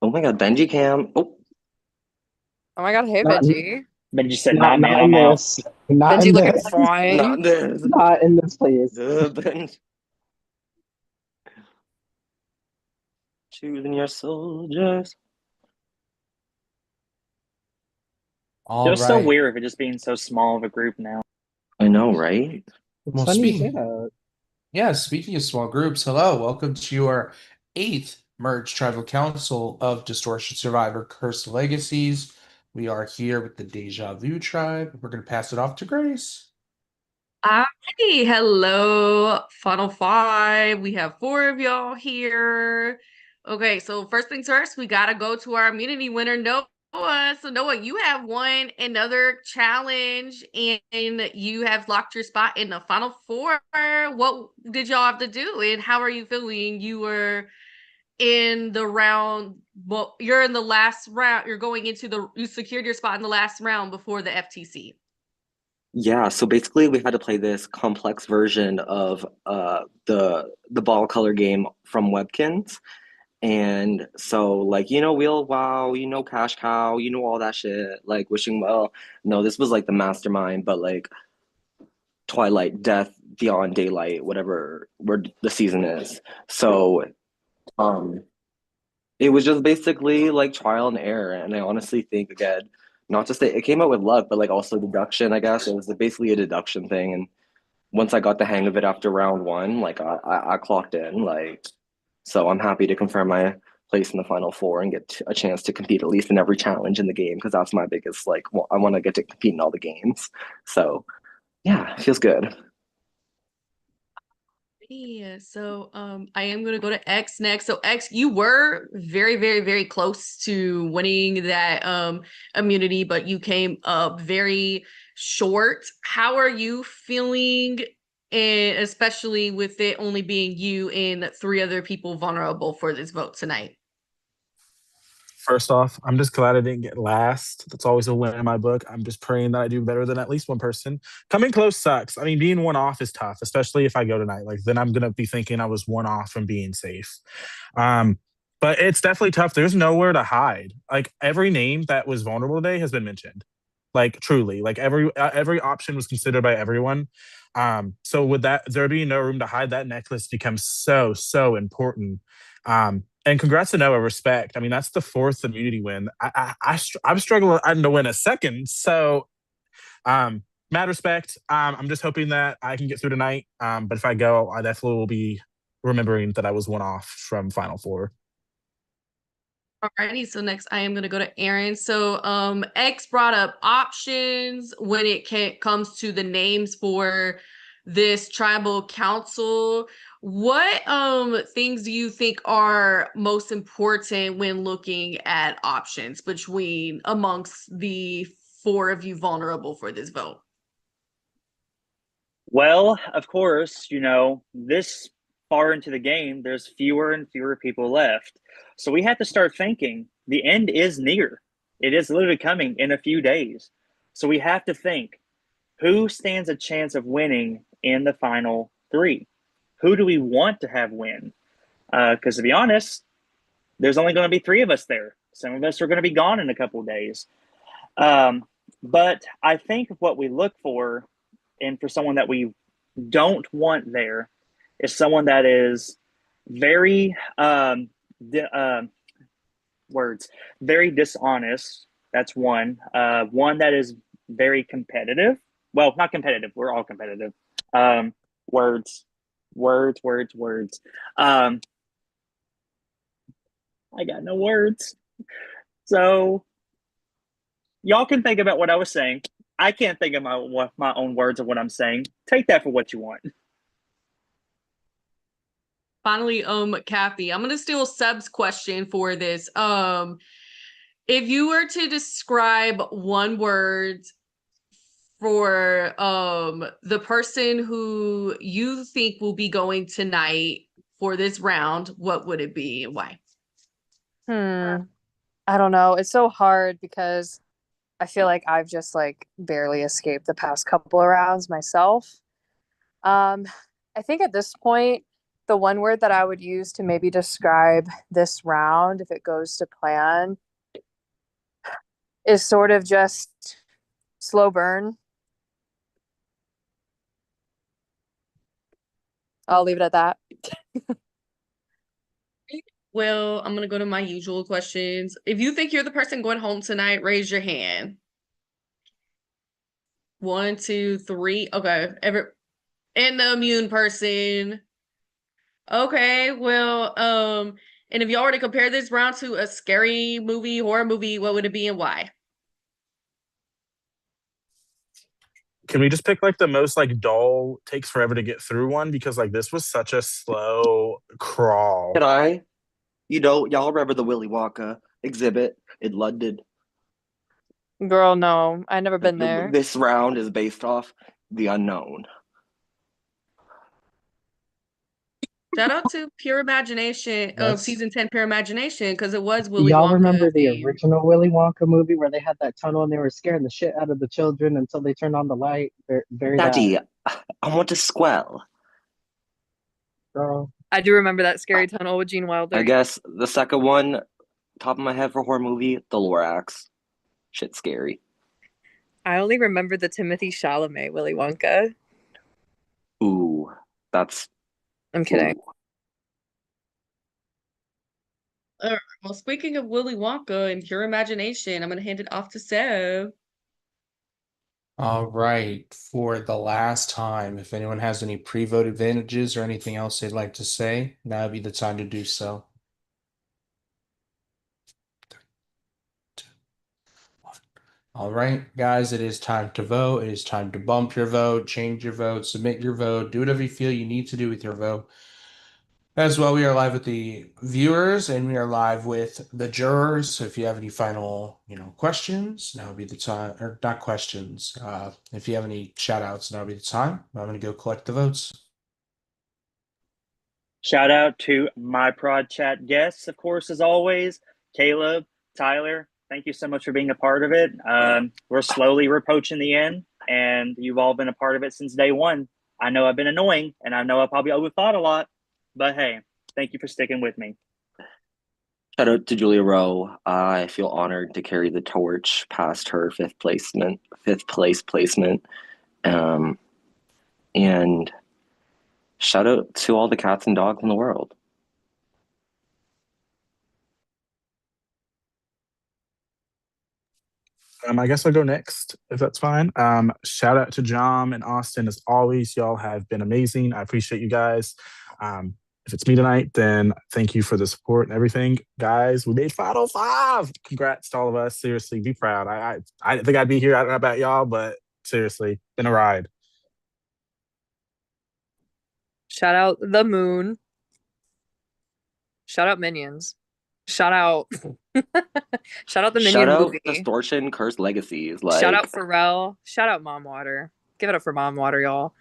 Oh my God, Benji Cam. Oh, Oh my god, hey Not, Benji. But you said, nah, not, man, not in I'm out. this. Not Benji in looking this. not fine. this. Not in this, please. Benji. Choosing your soldiers. All Feels so right. weird of it just being so small of a group now. I know, right? It's Well, funny you say that. speaking of small groups, hello, welcome to your eighth merged tribal council of Distortion Survivor Cursed Legacies. We are here with the Deja Vu tribe. We're going to pass it off to Grace. Alrighty, hello, Funnel Five. We have four of y'all here. Okay, so first things first, we gotta go to our immunity winner, Noah. So Noah, you have won another challenge and you have locked your spot in the final four. What did y'all have to do and how are you feeling? You were in the round, well, you're in the last round, you're going into you secured your spot in the last round before the FTC. Yeah, so basically we had to play this complex version of the ball color game from Webkins. And so like, Wheel Wow, Cash Cow, all that shit, like Wishing Well. No, this was like the mastermind, but like Twilight, Death, Beyond Daylight, whatever where the season is. So um it was just basically like trial and error. And I honestly think again, not just that it came out with luck, but like also deduction, I guess. It was basically a deduction thing. And once I got the hang of it after round one, like I clocked in. Like so I'm happy to confirm my place in the final four and get a chance to compete at least in every challenge in the game because that's my biggest like well, I want to get to compete in all the games. So yeah, it feels good. Yeah, so I am gonna go to X next. So X, you were very, very, very close to winning that immunity, but you came up very short. How are you feeling? And especially with it only being you and three other people vulnerable for this vote tonight. First off, I'm just glad I didn't get last. That's always a win in my book. I'm just praying that I do better than at least one person. Coming close sucks. I mean, being one off is tough, especially if I go tonight. Like, then I'm gonna be thinking I was one off from being safe. Um, but it's definitely tough. There's nowhere to hide. Like every name that was vulnerable today has been mentioned. Like truly, like every option was considered by everyone. So with that, there being no room to hide, that necklace becomes so important. And congrats to Noah. Respect. I mean, that's the fourth immunity win. I'm struggling to win a second. So, mad respect. I'm just hoping that I can get through tonight. But if I go, I definitely will be remembering that I was one off from Final Four. Alrighty, so next I am gonna go to Aaron. So X brought up options when it comes to the names for this tribal council. What things do you think are most important when looking at options between amongst the four of you vulnerable for this vote? Well, of course, this far into the game, there's fewer and fewer people left. So we have to start thinking the end is near. It is literally coming in a few days. So we have to think who stands a chance of winning in the final three? Who do we want to have win? Because to be honest, there's only going to be three of us there. Some of us are going to be gone in a couple of days. Um, but I think what we look for, and for someone that we don't want there, is someone that is very words very dishonest. That's one. One that is very competitive. Well, not competitive. We're all competitive. Um, words, words. Um, I got no words. So y'all can think about what I was saying. I can't think of my own words of what I'm saying. Take that for what you want. Finally, Kathy, I'm gonna steal Seb's question for this. If you were to describe one word for the person who you think will be going tonight for this round, what would it be and why? I don't know. It's so hard because I feel like I've just like barely escaped the past couple of rounds myself. Um, I think at this point, the one word that I would use to maybe describe this round, if it goes to plan, is sort of just slow burn. I'll leave it at that. Well, I'm gonna go to my usual questions. If you think you're the person going home tonight, raise your hand. 1, 2, 3. Okay. And the immune person. Okay, well, and if y'all were to compare this round to a scary movie, horror movie, what would it be and why? Can we just pick like the most like dull, takes forever to get through one? Because like this was such a slow crawl. Can I? Y'all remember the Willy Wonka exhibit in London? Girl, no, I never been there. This round is based off The Unknown. Shout out to Pure Imagination of Yes. season 10 Pure Imagination, because it was Willy Y'all Wonka remember the themed. original Willy Wonka movie where they had that tunnel and they were scaring the shit out of the children until they turned on the light? Very that, Daddy, I want to squell. girl. I do remember that scary tunnel with Gene Wilder. I guess the second one, top of my head for horror movie, The Lorax. Shit's scary. I only remember the Timothy Chalamet Willy Wonka. Ooh, that's. I'm kidding. Ooh. Well, speaking of Willy Wonka and Pure Imagination, I'm gonna hand it off to Seb. All right, for the last time, if anyone has any pre-vote advantages or anything else they'd like to say, now would be the time to do so. 3, 2, 1. All right, guys, it is time to vote. It is time to bump your vote, change your vote, submit your vote, do whatever you feel you need to do with your vote. As well, we are live with the viewers and we are live with the jurors. So if you have any final, questions, now would be the time, or not questions. If you have any shout outs, now would be the time. I'm going to go collect the votes. Shout out to my Prod Chat guests, of course, as always. Caleb, Tyler, thank you so much for being a part of it. We're slowly approaching the end, and you've all been a part of it since day one. I know I've been annoying, and I know I probably overthought a lot, but hey, thank you for sticking with me. Shout out to Julia Rowe. I feel honored to carry the torch past her fifth place placement. And shout out to all the cats and dogs in the world. I guess I'll go next, if that's fine. Shout out to John and Austin. As always, y'all have been amazing. I appreciate you guys. If it's me tonight, then thank you for the support and everything. Guys, we made Final Five. Congrats to all of us. Seriously, be proud. I didn't think I'd be here. I don't know about y'all, but seriously, been a ride. Shout out the moon. Shout out Minions. Shout out shout out the Minion Shout out movie. Distortion, Cursed Legacies. Shout out Pharrell. Shout out Mom Water. Give it up for Mom Water, y'all.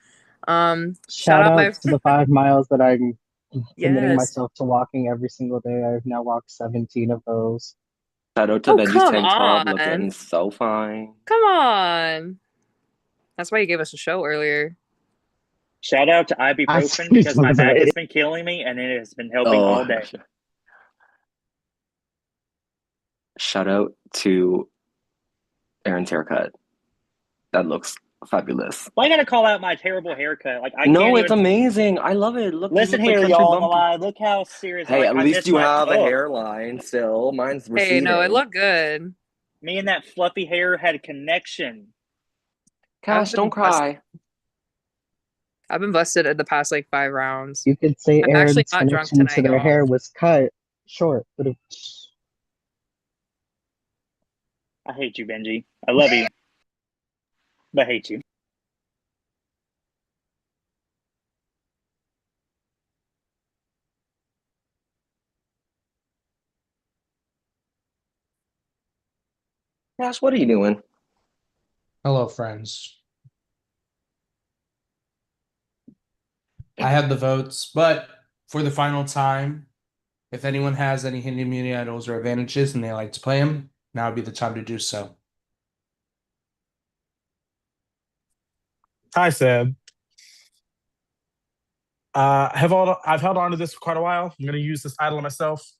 Shout out my to the 5 miles that I'm committing Yes. myself to walking every single day. I've now walked 17 of those. Shout out to Oh, Benji's come tank top, on. looking so fine. Come on. That's why you gave us a show earlier. Shout out to ibuprofen because my back has been killing me, and it has been helping all day. Shout out to Aaron's haircut. That looks fabulous. Well, I gotta call out my terrible haircut. Like it's amazing. I love it. Look, Listen you look here, like y'all. country bumpkin. Lie. Look how serious. Hey, like, at I least missed you my have a look. hairline still. Mine's receding. Hey, no, it looked good. Me and that fluffy hair had a connection. Cash, don't cry. I've been busted in the past like 5 rounds. You could say I'm Aaron's actually not drunk connection to tonight, their y'all. hair was cut short, but I hate you, Benji. I love you, but hate you. Cash, what are you doing? Hello, friends. I have the votes, but for the final time, if anyone has any hidden immunity idols or advantages and they like to play them, now would be the time to do so. Hi, Seb. I've held on to this for quite a while. I'm gonna use this idol myself.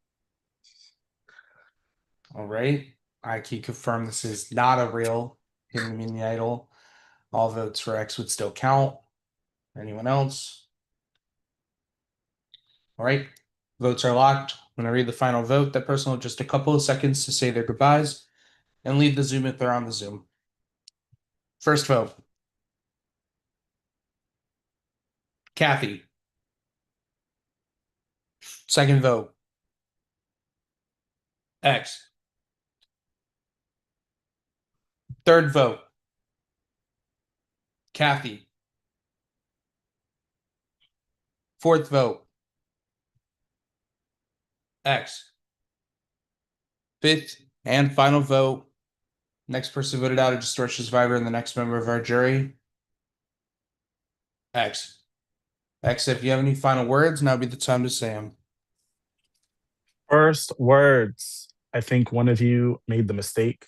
All right. I can confirm this is not a real hidden mini idol. All votes for X would still count. Anyone else? All right. Votes are locked. I'm going to read the final vote. That person will have just a couple of seconds to say their goodbyes and leave the Zoom if they're on the Zoom. First vote. Kathy. Second vote. X. Third vote. Kathy. Fourth vote. X. Fifth and final vote. Next person voted out a Distortion survivor and the next member of our jury. X. X, if you have any final words, now would be the time to say them. First words. I think one of you made the mistake.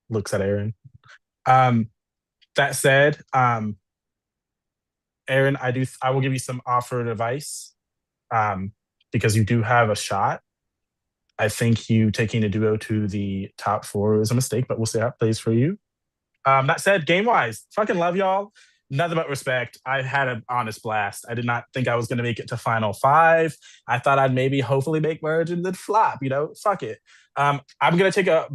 Looks at Aaron. That said, Aaron, I will give you some offered advice. Because you do have a shot. I think you taking a duo to the top 4 is a mistake, but we'll see how it plays for you. That said, game wise, fucking love y'all. Nothing but respect. I had an honest blast. I did not think I was going to make it to final 5. I thought I'd maybe hopefully make merge and then flop, fuck it. I'm going to take a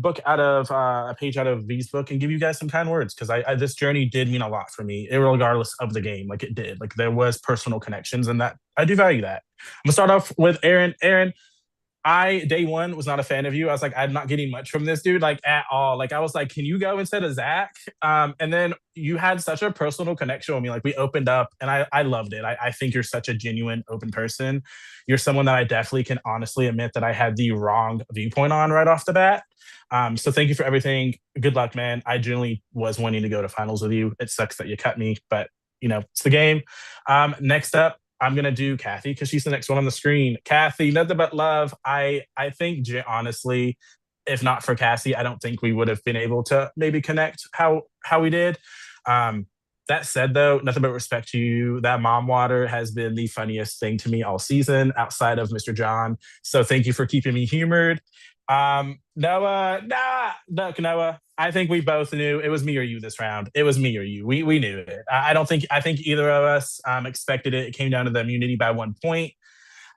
page out of V's book and give you guys some kind words because this journey did mean a lot for me, regardless of the game. Like it did. Like there was personal connections and that I do value that. I'm going to start off with Aaron. Aaron, day one was not a fan of you. I was like, I'm not getting much from this dude, like at all. Like I was like, can you go instead of Zach? And then you had such a personal connection with me. Like we opened up and I loved it. I think you're such a genuine, open person. You're someone that I definitely can honestly admit that I had the wrong viewpoint on right off the bat. So thank you for everything. Good luck, man. I genuinely was wanting to go to finals with you. It sucks that you cut me, but it's the game. Next up, I'm gonna do Kathy because she's the next one on the screen. Kathy, nothing but love. I think honestly, if not for Cassie, I don't think we would have been able to maybe connect how we did. That said, though, nothing but respect to you. That mom water has been the funniest thing to me all season, outside of Mr. John. So thank you for keeping me humored. Noah, I think we both knew it was me or you this round. It was me or you. We knew it. I think either of us expected it. It came down to the immunity by 1 point.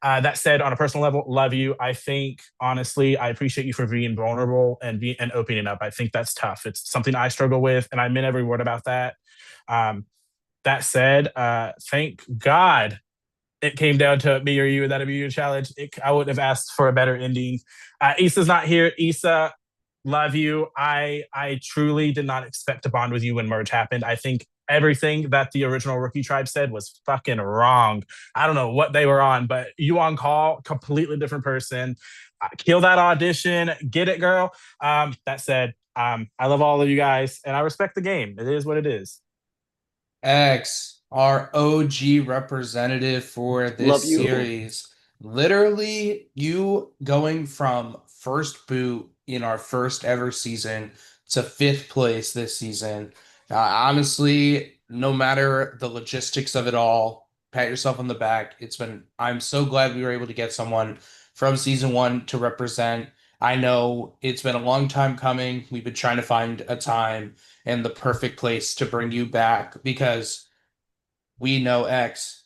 That said, on a personal level, love you. I think honestly, I appreciate you for being vulnerable and opening up. I think that's tough. It's something I struggle with, and I meant every word about that. That said, thank God it came down to me or you in that immunity challenge. I wouldn't have asked for a better ending. Issa's not here. Issa, love you. I truly did not expect to bond with you when merge happened. I think everything that the original Rookie Tribe said was fucking wrong. I don't know what they were on, but you on call, completely different person. Kill that audition. Get it, girl. That said, I love all of you guys, and I respect the game. It is what it is. X, our OG representative for this Love you. series. Literally, you going from first boot in our first ever season to 5th place this season. Honestly, no matter the logistics of it all, pat yourself on the back. I'm so glad we were able to get someone from season 1 to represent. I know it's been a long time coming. We've been trying to find a time and the perfect place to bring you back because we know X.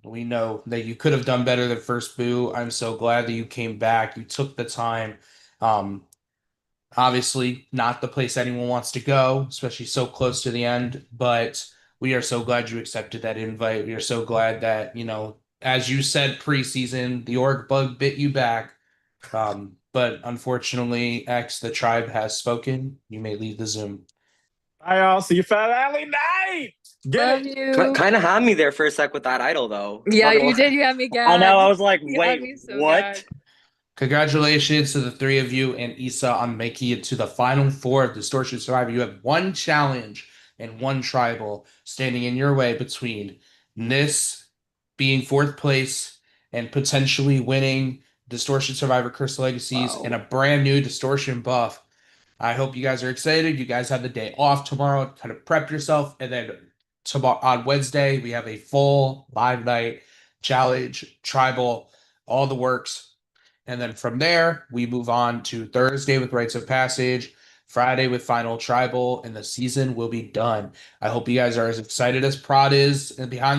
We know that you could have done better than first boo. I'm so glad that you came back. You took the time. Obviously, not the place anyone wants to go, especially so close to the end. But we are so glad you accepted that invite. We are so glad that, as you said preseason, the org bug bit you back. But unfortunately, X, the tribe has spoken. You may leave the Zoom. Bye, y'all. See you Friday night. Love you. Kind of had me there for a sec with that idol, though. Yeah, Not gonna you lie. did. You had me gagged. I know. I was like, You had me wait, so what? gagged. Congratulations to the 3 of you and Issa on making it to the final 4 of Distortion Survivor. You have 1 challenge and 1 tribal standing in your way between this being 4th place and potentially winning Distortion Survivor Curse Legacies and a brand new Distortion buff. I hope you guys are excited. You guys have the day off tomorrow to kind of prep yourself. And then tomorrow on Wednesday, we have a full live night challenge, tribal, all the works. And then from there, we move on to Thursday with Rites of Passage, Friday with Final Tribal, and the season will be done. I hope you guys are as excited as Prod is and behind the